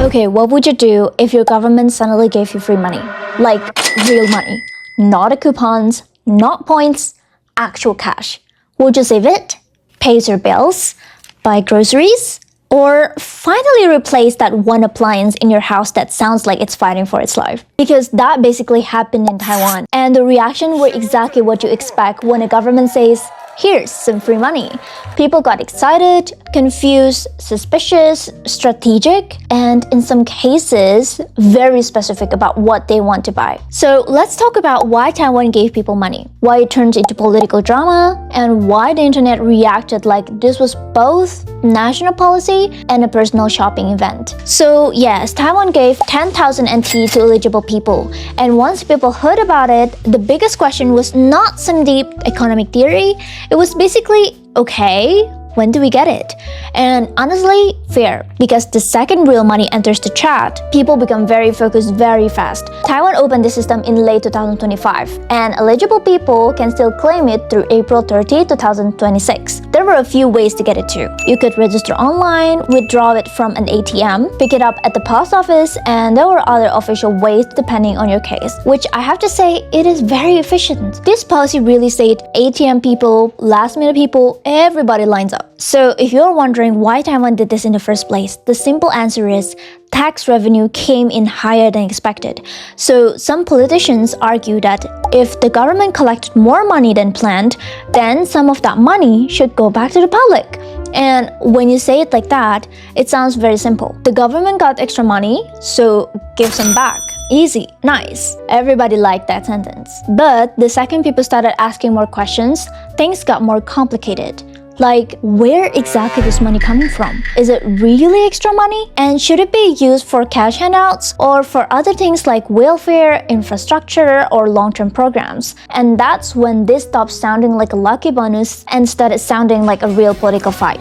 Okay, what would you do if your government suddenly gave you free money? Like real money. Not coupons, not points, actual cash. Would you save it? Pay your bills? Buy groceries? Or finally replace that one appliance in your house that sounds like it's fighting for its life? Because that basically happened in Taiwan. And the reaction were exactly what you expect when a government says, here's some free money. People got excited, confused, suspicious, strategic, and in some cases, very specific about what they want to buy. So let's talk about why Taiwan gave people money, why it turned into political drama, and why the internet reacted like this was both national policy and a personal shopping event. So yes, Taiwan gave 10,000 NT to eligible people. And once people heard about it, the biggest question was not some deep economic theory. It was basically, okay, when do we get it? And honestly, fair, because the second real money enters the chat, people become very focused very fast. Taiwan opened the system in late 2025, and eligible people can still claim it through April 30, 2026. There were a few ways to get it too. You could register online, withdraw it from an ATM, pick it up at the post office, and there were other official ways depending on your case, which I have to say, it is very efficient. This policy really said ATM people, last minute people, everybody lines up. So if you're wondering why Taiwan did this in the first place, the simple answer is tax revenue came in higher than expected. So some politicians argue that if the government collected more money than planned, then some of that money should go back to the public. And when you say it like that, it sounds very simple. The government got extra money, so give some back. Easy, nice. Everybody liked that sentence. But the second people started asking more questions, things got more complicated. Like, where exactly is money coming from? Is it really extra money? And should it be used for cash handouts or for other things like welfare, infrastructure, or long-term programs? And that's when this stopped sounding like a lucky bonus and started sounding like a real political fight.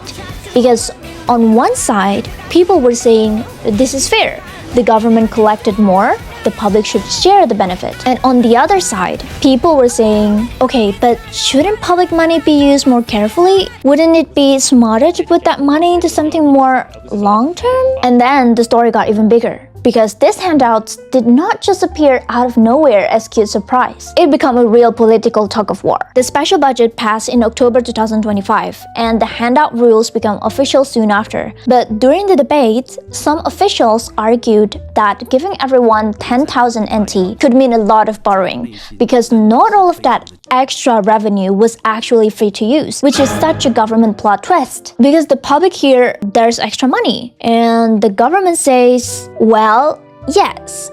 Because on one side, people were saying, this is fair. The government collected more, the public should share the benefit. And on the other side, people were saying, okay, but shouldn't public money be used more carefully? Wouldn't it be smarter to put that money into something more long-term? And then the story got even bigger. Because these handouts did not just appear out of nowhere as cute surprise. It became a real political tug of war. The special budget passed in October 2025, and the handout rules became official soon after. But during the debate, some officials argued that giving everyone 10,000 NT could mean a lot of borrowing, because not all of that extra revenue was actually free to use, which is such a government plot twist. Because the public hear there's extra money, and the government says, well, yes,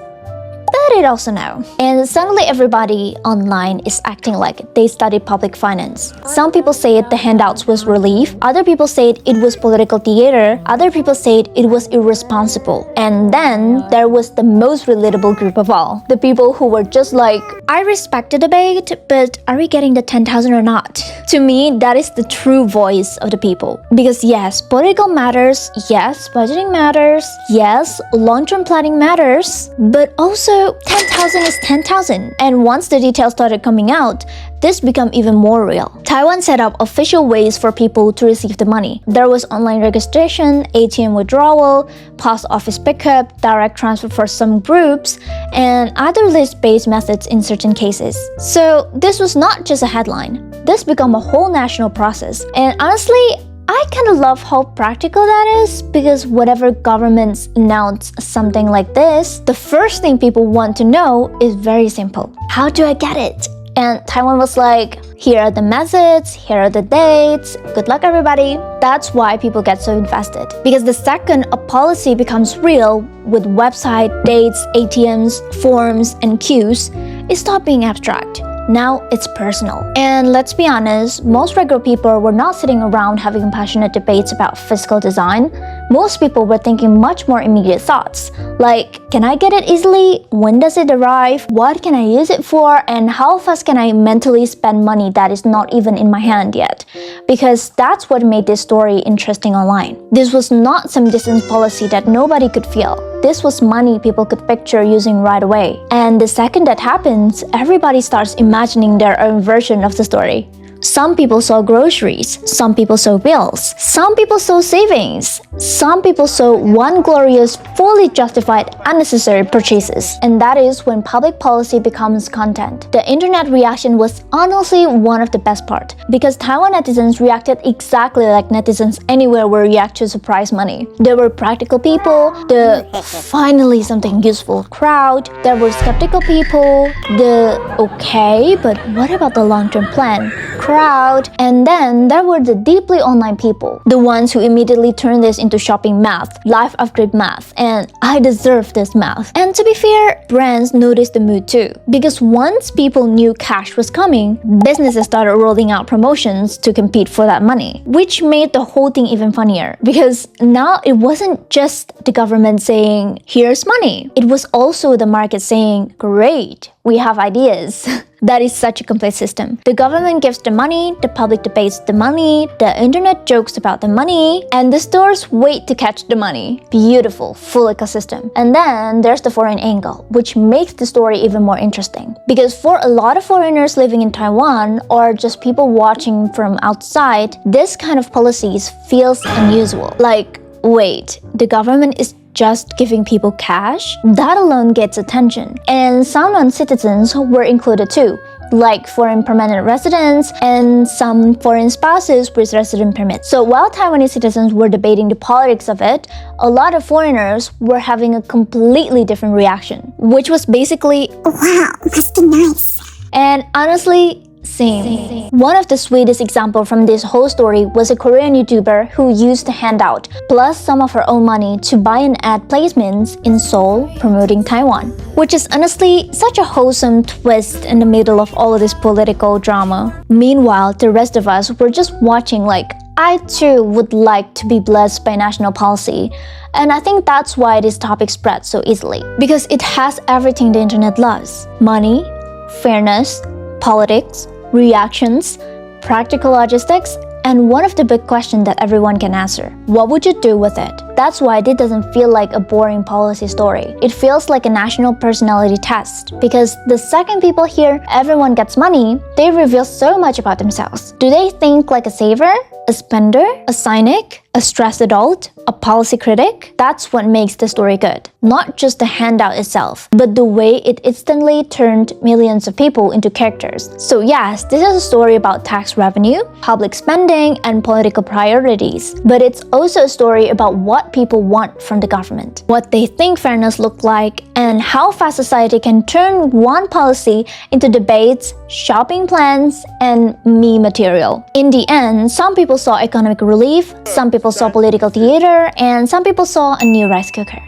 but it also no. And suddenly everybody online is acting like they studied public finance. Some people said the handouts was relief, other people said it was political theater, other people said it was irresponsible. And then there was the most relatable group of all, the people who were just like, I respect the debate, but are we getting the 10,000 or not? To me, that is the true voice of the people. Because yes, political matters, yes, budgeting matters, yes, long-term planning matters, but also 10,000 is 10,000. And once the details started coming out, this became even more real. Taiwan set up official ways for people to receive the money. There was online registration, ATM withdrawal, post office pickup, direct transfer for some groups, and other list-based methods in certain cases. So this was not just a headline. This became a whole national process. And honestly, I kind of love how practical that is, because whenever governments announce something like this, the first thing people want to know is very simple. How do I get it? And Taiwan was like, here are the methods, here are the dates, good luck everybody. That's why people get so invested. Because the second a policy becomes real with website, dates, ATMs, forms, and queues, it stopped being abstract. Now it's personal. And let's be honest, most regular people were not sitting around having passionate debates about fiscal design. Most people were thinking much more immediate thoughts, like, can I get it easily? When does it arrive? What can I use it for? And how fast can I mentally spend money that is not even in my hand yet? Because that's what made this story interesting online. This was not some distant policy that nobody could feel. This was money people could picture using right away. And the second that happens, everybody starts imagining their own version of the story. Some people saw groceries. Some people saw bills. Some people saw savings. Some people saw one glorious, fully justified, unnecessary purchases. And that is when public policy becomes content. The internet reaction was honestly one of the best part, because Taiwan netizens reacted exactly like netizens anywhere would react to surprise money. There were practical people, the finally something useful crowd, there were skeptical people, the okay, but what about the long-term plan crowd, and then there were the deeply online people, the ones who immediately turned this into shopping math, life upgrade math, and I deserve this math. And to be fair, brands noticed the mood too, because once people knew cash was coming, businesses started rolling out promotions to compete for that money, which made the whole thing even funnier, because now it wasn't just the government saying, here's money. It was also the market saying, great, we have ideas. That is such a complete system. The government gives the money, the public debates the money, the internet jokes about the money, and the stores wait to catch the money. Beautiful, full ecosystem. And then there's the foreign angle, which makes the story even more interesting. Because for a lot of foreigners living in Taiwan, or just people watching from outside, this kind of policies feels unusual. Like, wait, the government is just giving people cash? That alone gets attention. And some non-citizens were included too, like foreign permanent residents and some foreign spouses with resident permits. So while Taiwanese citizens were debating the politics of it, a lot of foreigners were having a completely different reaction, which was basically, wow, must be nice. And honestly, same. One of the sweetest examples from this whole story was a Korean YouTuber who used the handout plus some of her own money to buy and add placements in Seoul promoting Taiwan, which is honestly such a wholesome twist in the middle of all of this political drama. Meanwhile, the rest of us were just watching like, I too would like to be blessed by national policy. And I think that's why this topic spread so easily, because it has everything the internet loves: money, fairness, politics, reactions, practical logistics, and one of the big questions that everyone can answer: what would you do with it? That's why it doesn't feel like a boring policy story. It feels like a national personality test, because the second people hear everyone gets money, they reveal so much about themselves. Do they think like a saver, a spender, a cynic, a stressed adult, a policy critic? That's what makes the story good. Not just the handout itself, but the way it instantly turned millions of people into characters. So yes, this is a story about tax revenue, public spending, and political priorities. But it's also a story about what people want from the government, what they think fairness looks like, and how fast society can turn one policy into debates, shopping plans, and meme material. In the end, some people saw economic relief, some people saw political theater, and some people saw a new rice cooker.